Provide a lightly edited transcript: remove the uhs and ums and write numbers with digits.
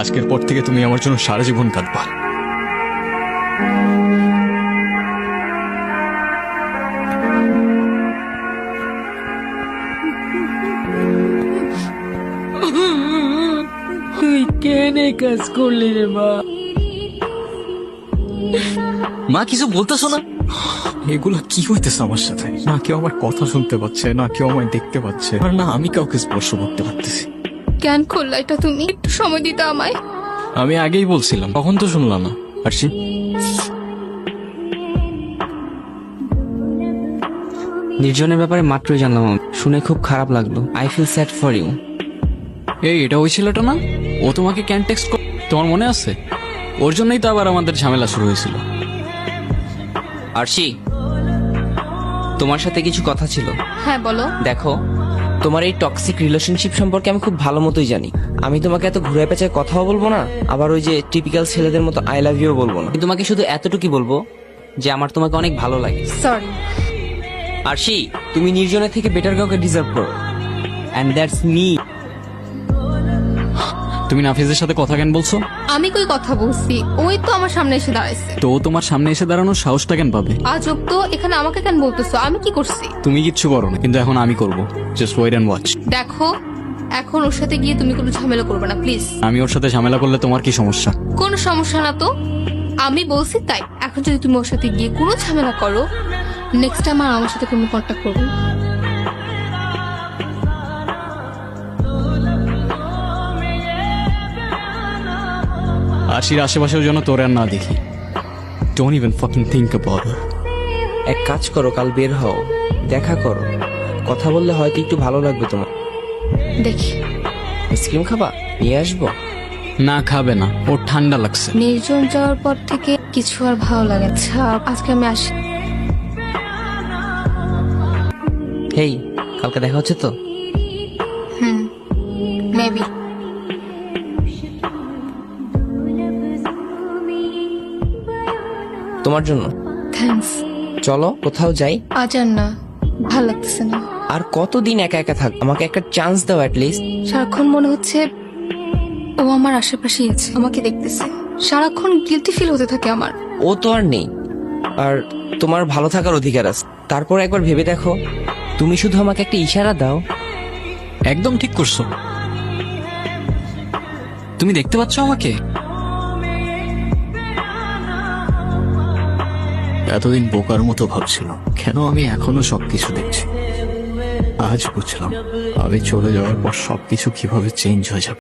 আজকের পর থেকে তুমি আমার জন্য সারা জীবন কাঁদবা। তুই কেন কাজ করলি রে মা? মা কিছু বলতেছো না? এগুলা কি হইতেছে আমার সাথে? না কেউ আমার কথা শুনতে পাচ্ছে, না কেউ আমায় দেখতে পাচ্ছে, আর না আমি কাউকে স্পর্শ করতে পারতেছি। কেন করলা এটা তুমি? একটু সময় দিতে আমায়। আমি আগেই বলছিলাম, কখন তো শুনলাম না। আরশি, নির্জনের ব্যাপারে মাত্রই জানলাম, শুনে খুব খারাপ লাগলো। I feel sad for you. এই এটা ওই ছেলেটা না? ও তোমাকে ক্যান টেক্সট তোমার মনে আছে? ওর জন্যই তো আবার আমাদের ঝামেলা শুরু হয়েছিল। আরশি, তোমার সাথে কিছু কথা ছিল। হ্যাঁ বলো। দেখো, তোমার এই টক্সিক রিলেশনশিপ সম্পর্কে আমি খুব ভালো মতোই জানি। আমি তোমাকে এত ঘুরে পেঁচায় কথাও বলবো না, আবার ওই যে টিপিক্যাল ছেলেদের মতো আই লাভ ইউ বলবো না। তোমাকে শুধু এতটুকুই বলবো যে আমার তোমাকে অনেক ভালো লাগে। সরি। আরশি, তুমি নির্জনের থেকে বেটার কাউকে ডিজার্ভ করো, এন্ড দ্যাটস মি। তুমি নাফিজের সাথে কথা কেন বলছো? আমি কই কথা বলছি? ওই তো আমার সামনে এসে দাঁড়াইছে। তো ও তোমার সামনে এসে দাঁড়ানোর সাহসটা কেন পাবে? আজব তো, এখানে আমাকে কেন বলতেছো? আমি কি করছি? তুমি কিচ্ছু করো না, কিন্তু এখন আমি করব। Just wait and watch. দেখো, এখন ওর সাথে গিয়ে তুমি কোনো ঝামেলা করবে না প্লিজ। আমি ওর সাথে ঝামেলা করলে তোমার কি সমস্যা? কোনো সমস্যা না তো, আমি বলছি তাই। এখন যদি তুমি ওর সাথে গিয়ে কোনো ঝামেলা করো, নেক্সট টাইম আর আমার সাথে কোনো কন্ট্যাক্ট করবে না। আশির আশেপাশেও যেন তোর আর না দেখি। Don't even fucking think about it. এক কাজ করো, কাল বের হও, দেখা করো, কথা বললে হয়তো একটু ভালো লাগবে তোমার। দেখি। আইসক্রিম খাবা? নিয়ে আসবো? না খাবে না, ওর ঠান্ডা লাগছে। নির্জন যাওয়ার পর থেকে কিছু আর ভালো লাগে না। আচ্ছা, আজকে আমি আসি। হেই, কালকে দেখা হচ্ছে তো? মেবি। তোমার জন্য। থ্যাঙ্কস। চলো কোথাও যাই। আজ আর না, ভাল লাগতেছে না। আর কতদিন একা একা থাক? আমাকে একটা চান্স দাও অ্যাটলিস্ট। সারাক্ষণ মনে হচ্ছে ও আমার আশেপাশেই আছে, আমাকে দেখতেছে। সারাক্ষণ গিলটি ফিল হতে থাকে আমার। ও তো আর নেই, আর তোমার ভালো থাকার অধিকার আছে। তারপর একবার ভেবে দেখো, তুমি শুধু আমাকে একটা ইশারা দাও। একদম ঠিক করছো। তুমি দেখতে পাচ্ছ আমাকে? এতদিন বোকার মতো ভাবছিল কেন আমি এখনো সবকিছু দেখছি। আজ বুঝলাম আমি চলে যাওয়ার পর সবকিছু কিভাবে চেঞ্জ হয়ে যাবে।